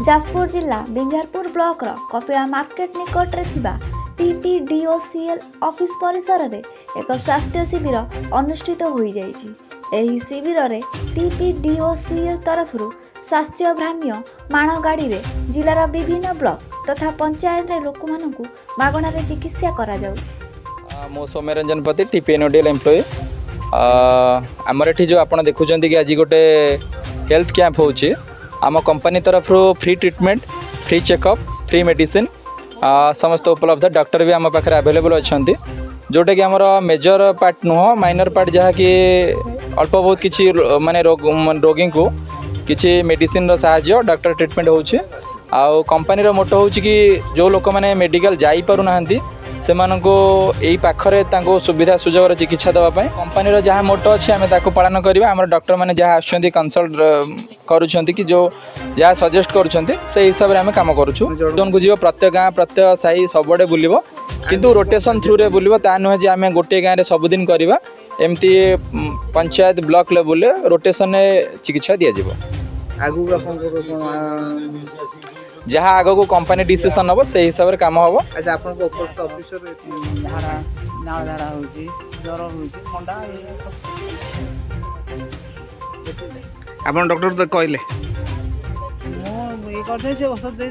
जाजपुर जिला Binjharpur block Kapila market निकट में टीपीडीओसीएल ऑफिस परिसर में एक स्वास्थ्य शिविर अनुष्ठित हो जाइए। शिविर में टीपीडीओसीएल तरफ स्वास्थ्य भ्राम्य माण गाड़ी में जिलार विभिन्न ब्लॉक तथा पंचायत लोक मागणार चिकित्सा करा जाउछि। मो सौम्यरंजन पति टीपीएनओडीएल एम्प्लॉय आमर एठी जो आपण देखुछन कि आज गोटे हेल्थ कैंप होछि आम कंपनी तरफ free treatment free checkup free medicine समस्त उपलब्ध डॉक्टर भी आम पाखे अवेलेबल अच्छा जोटा कि आमर मेजर पार्ट नुह माइनर पार्ट जहाँ कि अल्प बहुत किसी माने रोगी को किसी मेडिसिन साहाय्य डॉक्टर ट्रीटमेंट होछि। आउ कंपनी रो मोटो होछि कि जो लोक माने मेडिकल जाई पारु नाहंती से मानको एई पाखरे तांको सुविधा सुजोगर चिकित्सा देवाई कंपनी रो जहाँ मोटो अच्छे आम ताको पालन करवा। आम डॉक्टर मैंने जहाँ आसुँच कनसल्ट करुँच कि जो जहाँ सजेस्ट करुँच से हिसाब से आम कम करुँ जोन को जीव प्रत्येक गाँ प्रत्येक साई सबुआडे बुलिबो किंतु रोटेशन थ्रू रे बुलिबो ता नुहे जे आम गोटे गाँव में सबुदिन करवा एमती पंचायत ब्लॉक लेवल रोटेशन चिकित्सा दि जहाँ आग को कंपनी डिसीजन हम से हिसाब से कम हम। आप डॉक्टर कहले मुझे औषध दे